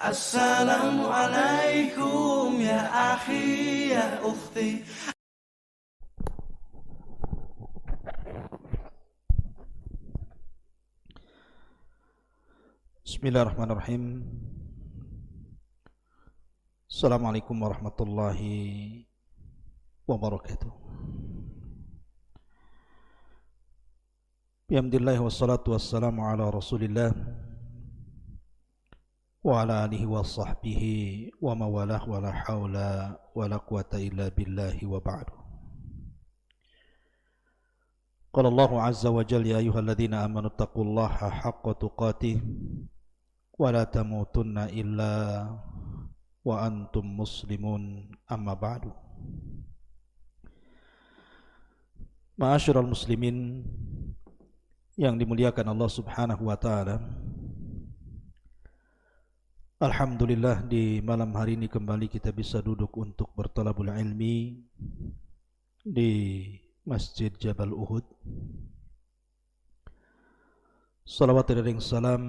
Assalamualaikum ya akhi ya ukhti. Bismillahirrahmanirrahim. Assalamualaikum warahmatullahi wabarakatuh. Alhamdulillah wassalatu wassalamu ala Rasulillah wa ala alihi wa sahbihi wa mawalah wa la hawla wa la quwata illa billahi wa ba'du. Qala Allahu azza wa jalla ya ayyuhalladzina amanu taqullaha haqqa tuqatih wa la tamutunna illa wa antum muslimun, amma ba'du. Ma'asyiral muslimin yang dimuliakan Allah subhanahu wa ta'ala, alhamdulillah di malam hari ini kembali kita bisa duduk untuk bertalabul ilmi di Masjid Jabal Uhud. Salawat dan salam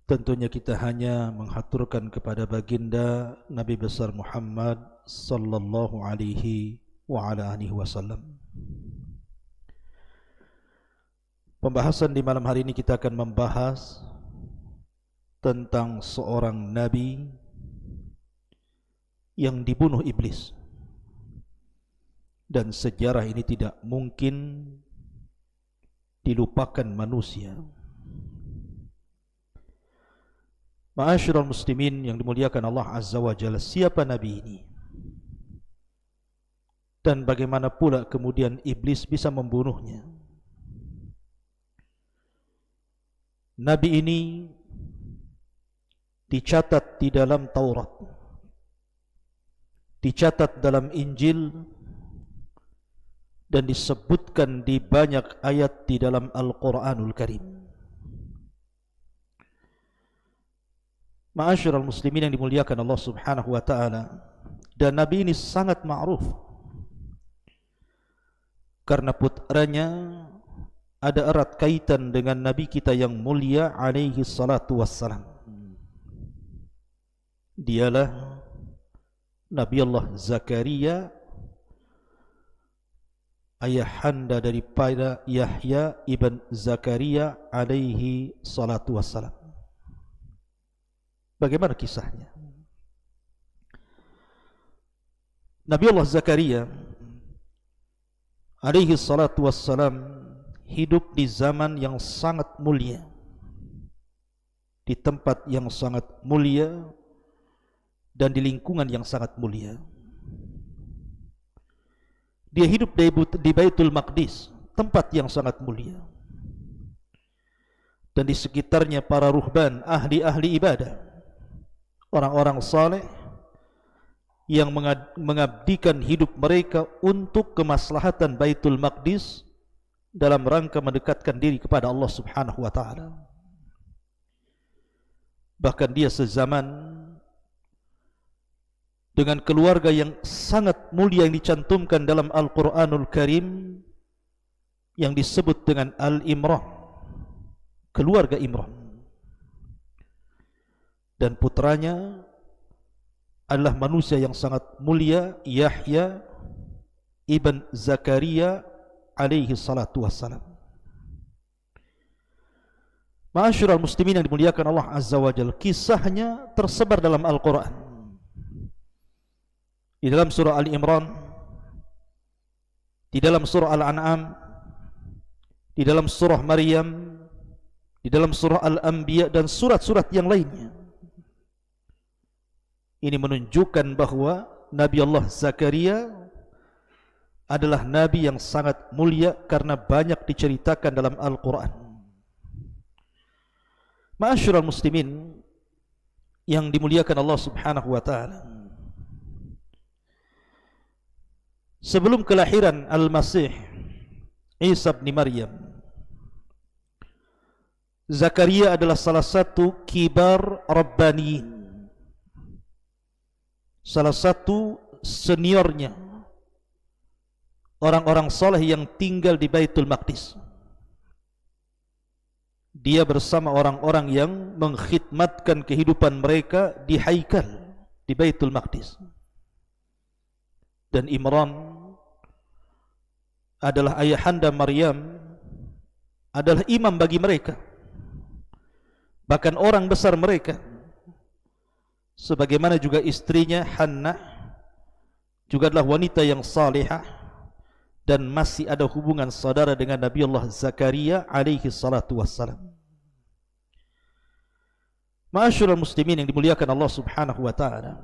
tentunya kita hanya menghaturkan kepada baginda Nabi besar Muhammad sallallahu alaihi wa ala alihi wasallam. Pembahasan di malam hari ini kita akan membahas tentang seorang nabi yang dibunuh iblis, dan sejarah ini tidak mungkin dilupakan manusia. Ma'asyiral muslimin yang dimuliakan Allah azza wa jalla, siapa nabi ini? Dan bagaimana pula kemudian iblis bisa membunuhnya? Nabi ini dicatat di dalam Taurat, dicatat dalam Injil, dan disebutkan di banyak ayat di dalam Al-Quranul Karim. Ma'asyiral muslimin yang dimuliakan Allah subhanahu wa ta'ala, dan Nabi ini sangat ma'ruf karena putranya ada erat kaitan dengan Nabi kita yang mulia alaihi salatu wassalam. Dialah Nabi Allah Zakaria, ayahanda daripada Yahya ibn Zakaria alaihi salatu wassalam. Bagaimana kisahnya? Nabi Allah Zakaria alaihi salatu wassalam hidup di zaman yang sangat mulia, di tempat yang sangat mulia, dan di lingkungan yang sangat mulia. Dia hidup di Baitul Maqdis, tempat yang sangat mulia, dan di sekitarnya para ruhban, ahli-ahli ibadah, orang-orang saleh yang mengabdikan hidup mereka untuk kemaslahatan Baitul Maqdis dalam rangka mendekatkan diri kepada Allah subhanahu wa ta'ala. Bahkan dia sezaman dengan keluarga yang sangat mulia yang dicantumkan dalam Al-Quranul Karim, yang disebut dengan Al-Imran, keluarga Imran. Dan putranya adalah manusia yang sangat mulia, Yahya ibn Zakaria alaihi salatu wassalam. Ma'asyiral muslimin yang dimuliakan Allah azza wa jalla, kisahnya tersebar dalam Al-Quran, di dalam surah Al-Imran, di dalam surah Al-An'am, di dalam surah Maryam, di dalam surah Al-Anbiya, dan surat-surat yang lainnya. Ini menunjukkan bahwa Nabi Allah Zakaria adalah nabi yang sangat mulia karena banyak diceritakan dalam Al-Quran. Ma'asyiral muslimin yang dimuliakan Allah subhanahu wa ta'ala, sebelum kelahiran Al-Masih Isa bin Maryam, Zakaria adalah salah satu kibar Rabbaniyin, salah satu seniornya orang-orang saleh yang tinggal di Baitul Maqdis. dia bersama orang-orang yang mengkhidmatkan kehidupan mereka di Haikal, di Baitul Maqdis. Dan Imran adalah ayahanda Maryam, adalah imam bagi mereka, bahkan orang besar mereka, sebagaimana juga istrinya Hannah juga adalah wanita yang salihah, dan masih ada hubungan saudara dengan Nabi Allah Zakaria alaihi salatu wassalam. Ma'asyiral muslimin yang dimuliakan Allah subhanahu wa ta'ala,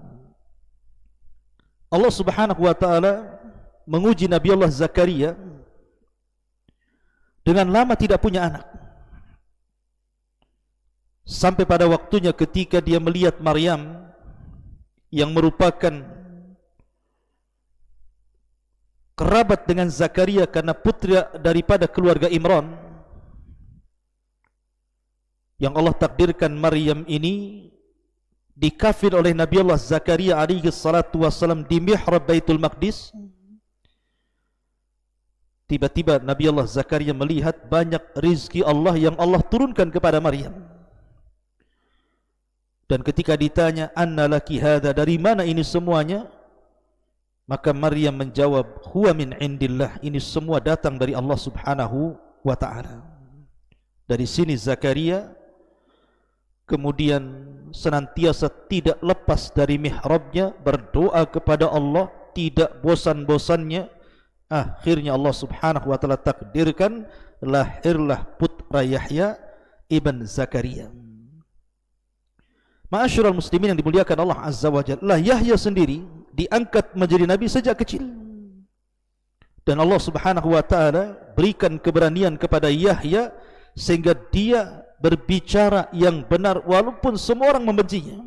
Allah subhanahu wa ta'ala menguji Nabi Allah Zakaria dengan lama tidak punya anak, sampai pada waktunya ketika dia melihat Maryam yang merupakan kerabat dengan Zakaria karena putri daripada keluarga Imran, yang Allah takdirkan Maryam ini dikafir oleh Nabi Allah Zakaria alaihi salatu wassalam di mihrab Baitul Maqdis. Tiba-tiba Nabi Allah Zakaria melihat banyak rizki Allah yang Allah turunkan kepada Maryam. Dan ketika ditanya, "Anna laki hadha?" dari mana ini semuanya? Maka Maryam menjawab, "Huwa min indillah." Ini semua datang dari Allah subhanahu wa ta'ala. Dari sini Zakaria kemudian senantiasa tidak lepas dari mihrabnya, berdoa kepada Allah, tidak bosan-bosannya. Akhirnya Allah subhanahu wa ta'ala takdirkan lahirlah putra Yahya ibn Zakaria. Ma'asyiral muslimin yang dimuliakan Allah azza wa jalla, Yahya sendiri diangkat menjadi nabi sejak kecil, dan Allah subhanahu wa ta'ala berikan keberanian kepada Yahya sehingga dia berbicara yang benar walaupun semua orang membencinya.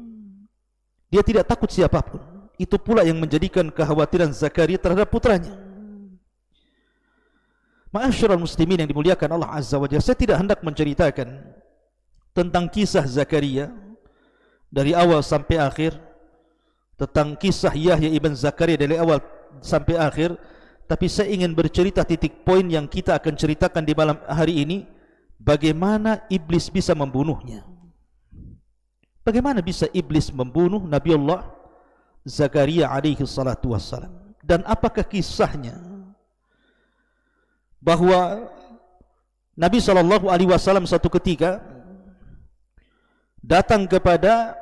Dia tidak takut siapapun. Itu pula yang menjadikan kekhawatiran Zakaria terhadap putranya. Ma'asyiral muslimin yang dimuliakan Allah azza wa jalla, saya tidak hendak menceritakan tentang kisah Zakaria dari awal sampai akhir, tentang kisah Yahya ibn Zakaria dari awal sampai akhir, tapi saya ingin bercerita titik poin yang kita akan ceritakan di malam hari ini, bagaimana iblis bisa membunuhnya. Bagaimana bisa iblis membunuh Nabi Allah Zakaria alaihi salatu wassalam, dan apakah kisahnya, bahwa Nabi SAW satu ketika datang kepada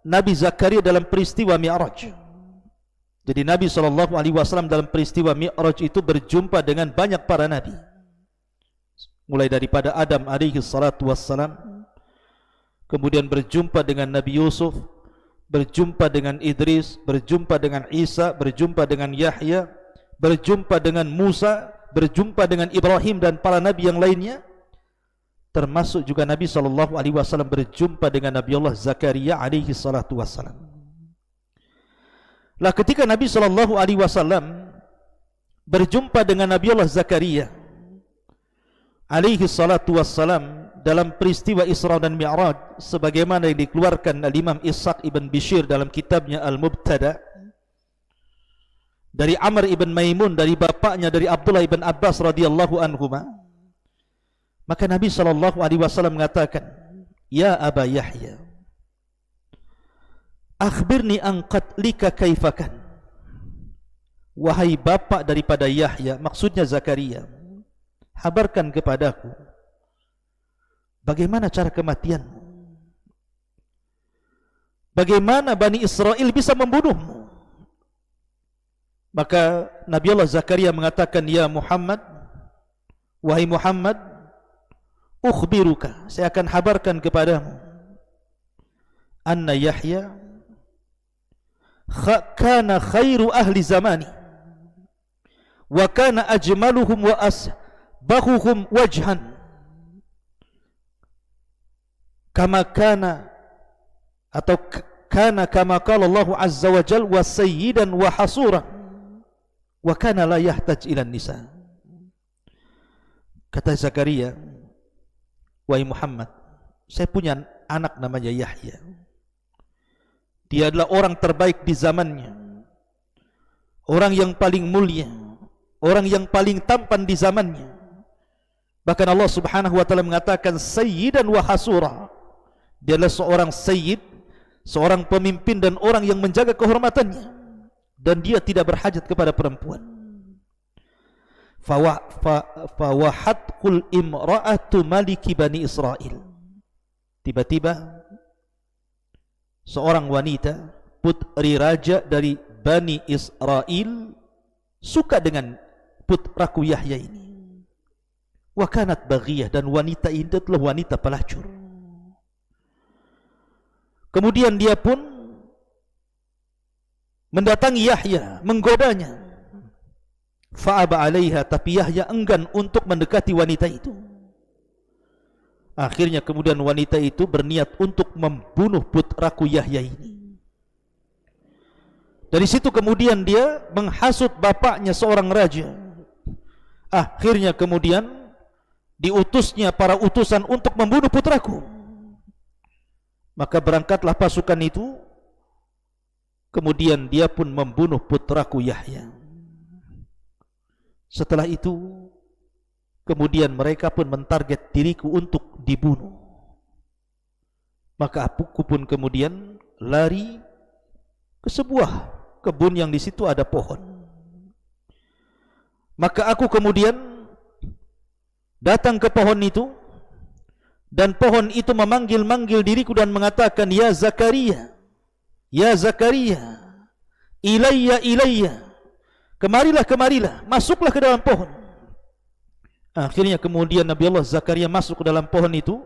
Nabi Zakaria dalam peristiwa Mi'raj. Jadi Nabi SAW dalam peristiwa Mi'raj itu berjumpa dengan banyak para Nabi, mulai daripada Adam alaihi salatu wassalam, kemudian berjumpa dengan Nabi Yusuf, berjumpa dengan Idris, berjumpa dengan Isa, berjumpa dengan Yahya, berjumpa dengan Musa, berjumpa dengan Ibrahim dan para Nabi yang lainnya. Termasuk juga Nabi SAW berjumpa dengan Nabi Allah Zakaria alaihi salatu wassalam. Lah ketika Nabi SAW berjumpa dengan Nabi Allah Zakaria alaihi salatu wassalam dalam peristiwa Isra dan Mi'raj, sebagaimana yang dikeluarkan Imam Ishaq ibn Bishir dalam kitabnya Al-Mubtada dari Amr ibn Maimun, dari bapaknya dari Abdullah ibn Abbas radhiyallahu anhuma, maka Nabi SAW mengatakan, "Ya Aba Yahya, akhbirni an qatlika kaifakan." Wahai bapak daripada Yahya, maksudnya Zakaria, habarkan kepadaku bagaimana cara kematianmu, bagaimana Bani Israel bisa membunuhmu. Maka Nabi Allah Zakaria mengatakan, "Ya Muhammad, wahai Muhammad, ukhbiruka, saya akan habarkan kepadamu, anna Yahya kana khairu ahli zamani wa kana ajmaluhum wa asbahuhum wajhan kama kana, atau kana kama qala Allah azza wa jalla, wa sayyidan wa hasuran wa kana la yahtaj ila nisa." Kata Zakaria, "Wahai Muhammad, saya punya anak namanya Yahya. Dia adalah orang terbaik di zamannya, orang yang paling mulia, orang yang paling tampan di zamannya. Bahkan Allah Subhanahu wa taala mengatakan sayyidan wa hasura. Dia adalah seorang sayyid, seorang pemimpin dan orang yang menjaga kehormatannya, dan dia tidak berhajat kepada perempuan. Fawahatkul imra'atu maliki bani Israel. Tiba-tiba seorang wanita, putri raja dari Bani Israel, suka dengan putraku Yahya ini. Wa kanat baghiyah, dan wanita ini adalah wanita pelacur. Kemudian dia pun mendatangi Yahya, menggodanya. Fa'aba alaiha, tapi Yahya enggan untuk mendekati wanita itu. Akhirnya kemudian wanita itu berniat untuk membunuh putraku Yahya ini. Dari situ kemudian dia menghasut bapaknya seorang raja. Akhirnya kemudian diutusnya para utusan untuk membunuh putraku. Maka berangkatlah pasukan itu. Kemudian dia pun membunuh putraku Yahya. Setelah itu kemudian mereka pun mentarget diriku untuk dibunuh. Maka aku pun kemudian lari ke sebuah kebun yang di situ ada pohon. Maka aku kemudian datang ke pohon itu, dan pohon itu memanggil-manggil diriku dan mengatakan, ya Zakaria, ya Zakaria, ilayya ilayya, kemarilah, kemarilah, masuklah ke dalam pohon. Akhirnya kemudian Nabi Allah Zakaria masuk ke dalam pohon itu,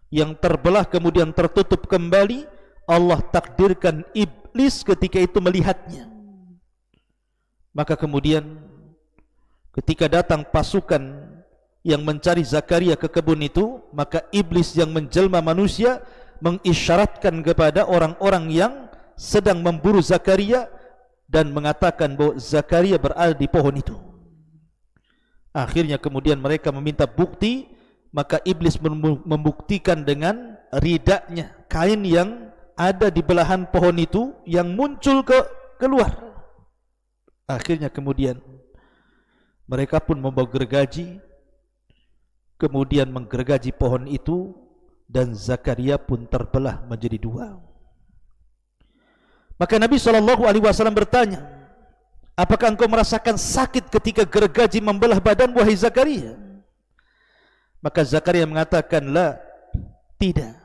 yang terbelah kemudian tertutup kembali. Allah takdirkan iblis ketika itu melihatnya. Maka kemudian ketika datang pasukan yang mencari Zakaria ke kebun itu, maka iblis yang menjelma manusia mengisyaratkan kepada orang-orang yang sedang memburu Zakaria dan mengatakan bahwa Zakaria berada di pohon itu. Akhirnya kemudian mereka meminta bukti, maka iblis membuktikan dengan ridaknya, kain yang ada di belahan pohon itu yang muncul keluar. Akhirnya kemudian mereka pun membawa gergaji, kemudian menggergaji pohon itu, dan Zakaria pun terbelah menjadi dua. Maka Nabi SAW bertanya, apakah engkau merasakan sakit ketika gergaji membelah badan wahai Zakaria? Maka Zakaria mengatakan, la, tidak.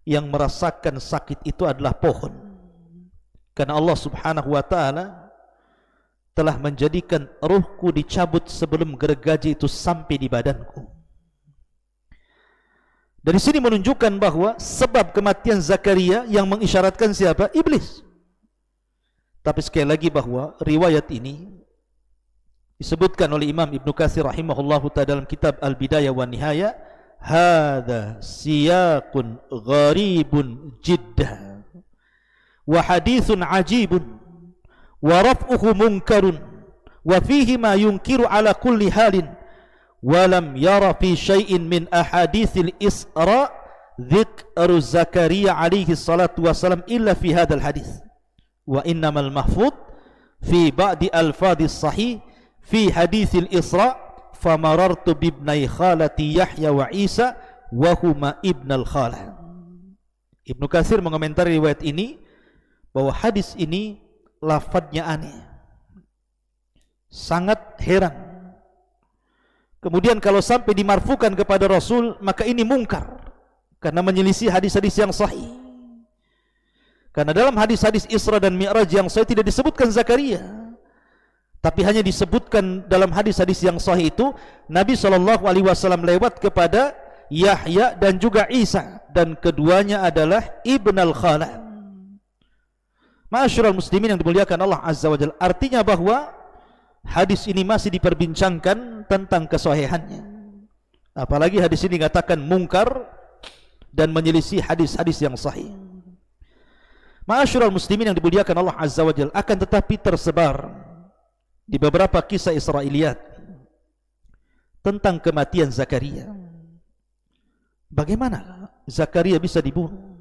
Yang merasakan sakit itu adalah pohon. Karena Allah Subhanahu wa ta'ala telah menjadikan ruhku dicabut sebelum gergaji itu sampai di badanku. Dari sini menunjukkan bahwa sebab kematian Zakaria yang mengisyaratkan siapa? Iblis. Tapi sekali lagi bahwa riwayat ini disebutkan oleh Imam Ibn Katsir rahimahullahu ta'ala dalam kitab Al-Bidayah wa Nihayah, hadha siyaqun gharibun jiddah wa hadithun ajibun wa raf'uhu munkarun wa fihi ma yunkiru ala kulli halin wa lam yara fi syai'in min ahadithil Isra dhikru Zakaria alaihi salatu wassalam illa fi hadal hadith wa innamal mahfud fi ba'di alfadhis sahih fi hadithil Isra famarartu bibnai khalati Yahya wa Isa wa huma ibnal khalah. Ibnu Katsir mengomentari riwayat ini bahwa hadis ini lafadznya aneh, sangat heran. Kemudian kalau sampai dimarfukan kepada Rasul, maka ini mungkar karena menyelisih hadis-hadis yang sahih. Karena dalam hadis-hadis Isra dan Mi'raj yang sahih tidak disebutkan Zakaria, tapi hanya disebutkan dalam hadis-hadis yang sahih itu Nabi SAW lewat kepada Yahya dan juga Isa, dan keduanya adalah ibnal khalah. Ma'asyiral muslimin yang dimuliakan Allah Azza wa Jalla, artinya bahwa hadis ini masih diperbincangkan tentang kesahihannya. Apalagi hadis ini dikatakan mungkar dan menyelisih hadis-hadis yang sahih. Ma'asyiral muslimin yang dimuliakan Allah Azza wa Jalla, akan tetapi tersebar di beberapa kisah Israiliyat tentang kematian Zakaria. Bagaimana Zakaria bisa dibunuh?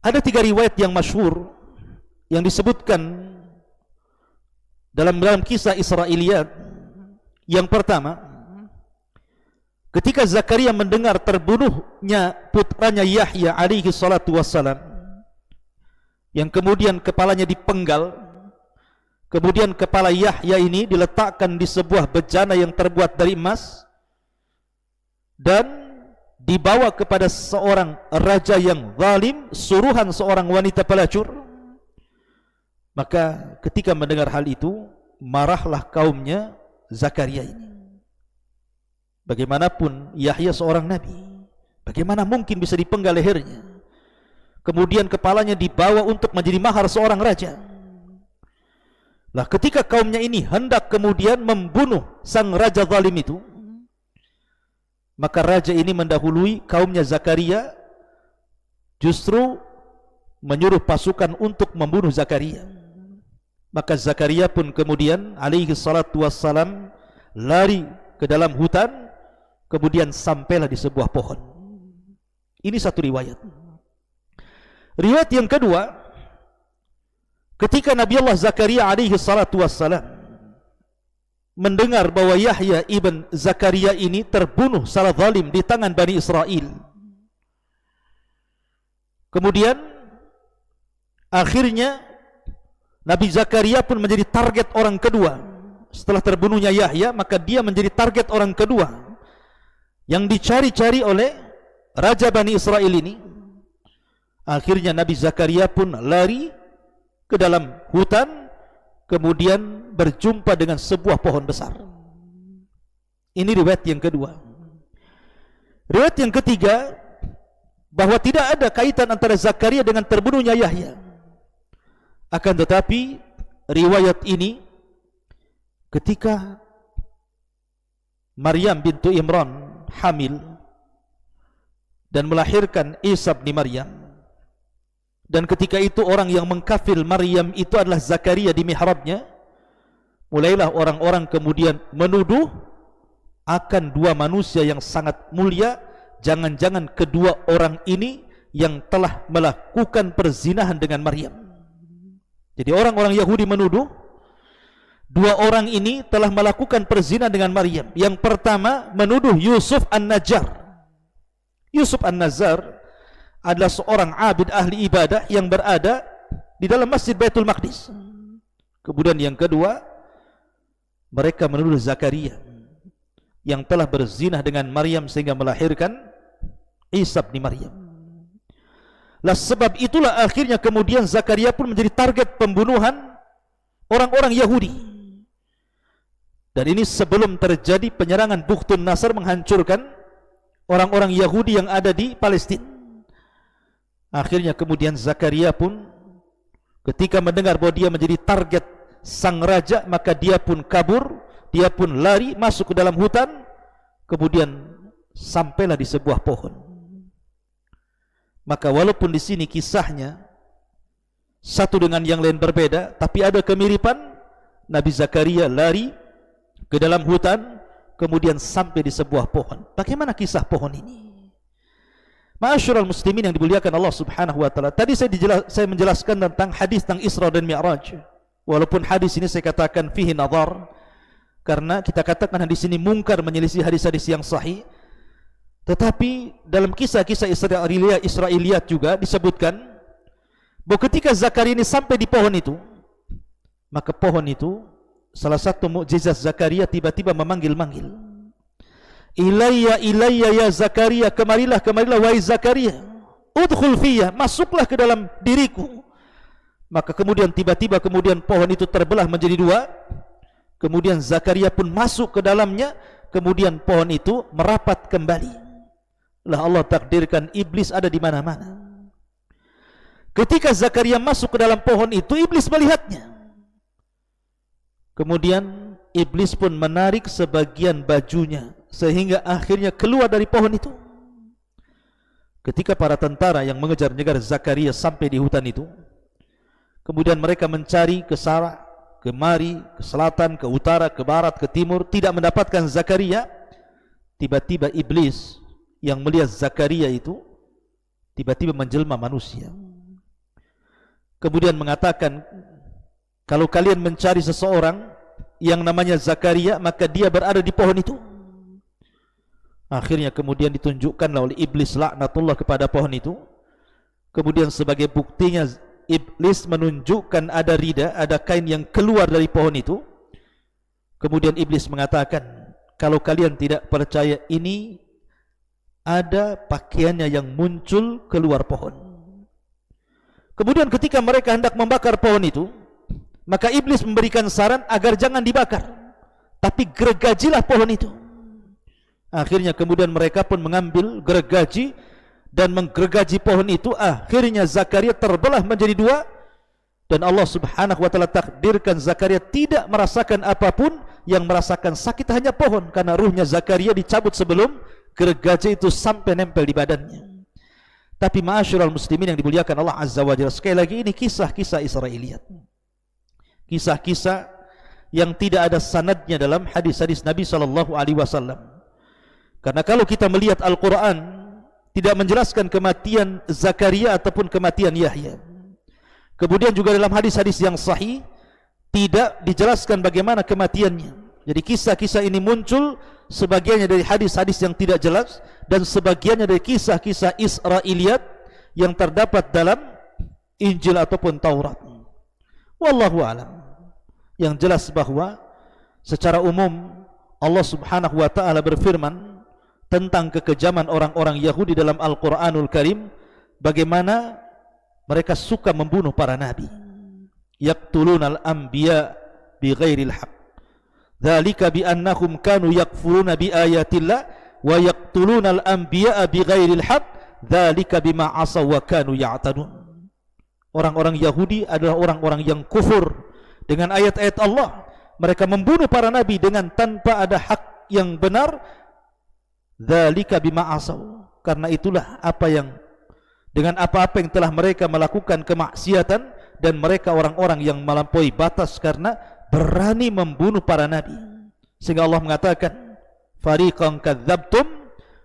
Ada 3 riwayat yang masyhur yang disebutkan dalam kisah Israiliyat. Yang pertama, ketika Zakaria mendengar terbunuhnya putranya Yahya alaihi salatu wassalam, yang kemudian kepalanya dipenggal, kemudian kepala Yahya ini diletakkan di sebuah bejana yang terbuat dari emas dan dibawa kepada seorang raja yang zalim, suruhan seorang wanita pelacur. Maka ketika mendengar hal itu, marahlah kaumnya Zakaria ini. Bagaimanapun Yahya seorang nabi, bagaimana mungkin bisa dipenggal lehernya, kemudian kepalanya dibawa untuk menjadi mahar seorang raja. Lah ketika kaumnya ini hendak kemudian membunuh sang raja zalim itu, maka raja ini mendahului kaumnya Zakaria, justru menyuruh pasukan untuk membunuh Zakaria. Maka Zakaria pun kemudian alaihi salatu wassalam lari ke dalam hutan, kemudian sampailah di sebuah pohon. Ini satu riwayat. Riwayat yang kedua, ketika Nabi Allah Zakaria alaihi salatu wassalam mendengar bahwa Yahya ibn Zakaria ini terbunuh secara zalim di tangan Bani Israel, kemudian akhirnya Nabi Zakaria pun menjadi target orang kedua. Setelah terbunuhnya Yahya, maka dia menjadi target orang kedua yang dicari-cari oleh Raja Bani Israel ini. Akhirnya Nabi Zakaria pun lari ke dalam hutan, kemudian berjumpa dengan sebuah pohon besar. Ini riwayat yang kedua. Riwayat yang ketiga, bahwa tidak ada kaitan antara Zakaria dengan terbunuhnya Yahya. Akan tetapi riwayat ini, ketika Maryam bintu Imran hamil dan melahirkan Isa bin Maryam, dan ketika itu orang yang mengkafir Maryam itu adalah Zakaria di mihrabnya, mulailah orang-orang kemudian menuduh akan dua manusia yang sangat mulia, jangan-jangan kedua orang ini yang telah melakukan perzinahan dengan Maryam. Jadi orang-orang Yahudi menuduh dua orang ini telah melakukan perzinahan dengan Maryam. Yang pertama menuduh Yusuf An-Najjar. Yusuf An-Najjar adalah seorang abid ahli ibadah yang berada di dalam Masjid Baitul Maqdis. Kemudian yang kedua, mereka menuduh Zakaria yang telah berzinah dengan Maryam sehingga melahirkan Isa bin Maryam. Lah sebab itulah akhirnya kemudian Zakaria pun menjadi target pembunuhan orang-orang Yahudi. Dan ini sebelum terjadi penyerangan Bukhtun Nasr menghancurkan orang-orang Yahudi yang ada di Palestina. Akhirnya kemudian Zakaria pun ketika mendengar bahwa dia menjadi target sang raja, maka dia pun kabur, dia pun lari masuk ke dalam hutan, kemudian sampailah di sebuah pohon. Maka walaupun di sini kisahnya satu dengan yang lain berbeda, tapi ada kemiripan. Nabi Zakaria lari ke dalam hutan, kemudian sampai di sebuah pohon. Bagaimana kisah pohon ini? Ma'asyiral muslimin yang dimuliakan Allah Subhanahu wa taala. Tadi saya menjelaskan tentang hadis tentang Isra dan Mi'raj. Walaupun hadis ini saya katakan fihi nazar, karena kita katakan hadis ini mungkar, menyelisih hadis-hadis yang sahih. Tetapi dalam kisah-kisah Israiliyat juga disebutkan bahwa ketika Zakaria ini sampai di pohon itu, maka pohon itu, salah satu mukjizat Zakaria, tiba-tiba memanggil-manggil, Ilayya ilayya ya Zakaria, kemarilah kemarilah wahai Zakaria, udkhul fiyya, masuklah ke dalam diriku. Maka kemudian tiba-tiba kemudian pohon itu terbelah menjadi dua, kemudian Zakaria pun masuk ke dalamnya, kemudian pohon itu merapat kembali. Lah Allah takdirkan iblis ada di mana-mana. Ketika Zakaria masuk ke dalam pohon itu, iblis melihatnya. Kemudian iblis pun menarik sebagian bajunya sehingga akhirnya keluar dari pohon itu. Ketika para tentara yang mengejar-ngejar Zakaria sampai di hutan itu, kemudian mereka mencari ke sana, kemari, ke selatan, ke utara, ke barat, ke timur, tidak mendapatkan Zakaria. Tiba-tiba iblis yang melihat Zakaria itu tiba-tiba menjelma manusia, kemudian mengatakan, kalau kalian mencari seseorang yang namanya Zakaria, maka dia berada di pohon itu. Akhirnya kemudian ditunjukkanlah oleh iblis laknatullah kepada pohon itu. Kemudian sebagai buktinya iblis menunjukkan ada rida, ada kain yang keluar dari pohon itu. Kemudian iblis mengatakan, kalau kalian tidak percaya, ini ada pakaiannya yang muncul keluar pohon. Kemudian ketika mereka hendak membakar pohon itu, maka iblis memberikan saran agar jangan dibakar, tapi gergajilah pohon itu. Akhirnya kemudian mereka pun mengambil gergaji dan menggergaji pohon itu. Akhirnya Zakaria terbelah menjadi dua, dan Allah subhanahu wa ta'ala takdirkan Zakaria tidak merasakan apapun. Yang merasakan sakit hanya pohon, karena ruhnya Zakaria dicabut sebelum gergaji itu sampai nempel di badannya. Tapi ma'asyiral muslimin yang dimuliakan Allah azza wa jalla, sekali lagi ini kisah-kisah Israiliyat, kisah-kisah yang tidak ada sanadnya dalam hadis-hadis Nabi SAW. Karena kalau kita melihat Al-Quran, tidak menjelaskan kematian Zakaria ataupun kematian Yahya. Kemudian juga dalam hadis-hadis yang sahih tidak dijelaskan bagaimana kematiannya. Jadi kisah-kisah ini muncul sebagiannya dari hadis-hadis yang tidak jelas, dan sebagiannya dari kisah-kisah Israiliyat yang terdapat dalam Injil ataupun Taurat. Wallahu alam. Yang jelas bahwa secara umum Allah subhanahu wa ta'ala berfirman tentang kekejaman orang-orang Yahudi dalam Al-Quranul Karim, bagaimana mereka suka membunuh para nabi. Yaqtulunal anbiya bighairil haq, dzalika bi annahum kanu yakfuruna bi ayatillah wa yaqtulunal anbiya bighairil haq, dzalika bima asaw wa kanu ya'tadun. Orang-orang Yahudi adalah orang-orang yang kufur dengan ayat-ayat Allah. Mereka membunuh para nabi dengan tanpa ada hak yang benar. Dzalika bima asaw, karena itulah apa yang, dengan apa-apa yang telah mereka melakukan kemaksiatan, dan mereka orang-orang yang melampaui batas karena berani membunuh para nabi. Sehingga Allah mengatakan, fariqan kadzabtum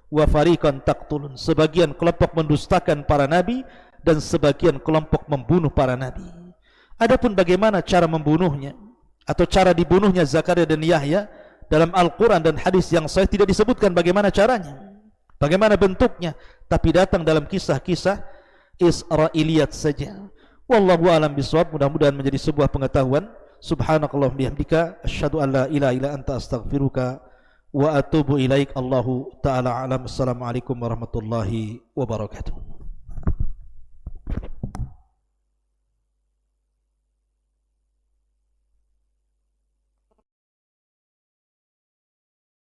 wa fariqan taqtulun. Sebagian kelompok mendustakan para nabi dan sebagian kelompok membunuh para nabi. Adapun bagaimana cara membunuhnya atau cara dibunuhnya Zakaria dan Yahya, dalam Al-Quran dan hadis yang sahih tidak disebutkan bagaimana caranya, bagaimana bentuknya, tapi datang dalam kisah-kisah Israiliyat saja. Wallahu a'lam bishawab. Mudah-mudahan menjadi sebuah pengetahuan. Subhanakallahumma bihamdika asyhadu an la ilaha illa anta astaghfiruka wa atubu ilaik. Allahu ta'ala a'lam. Assalamualaikum warahmatullahi wabarakatuh.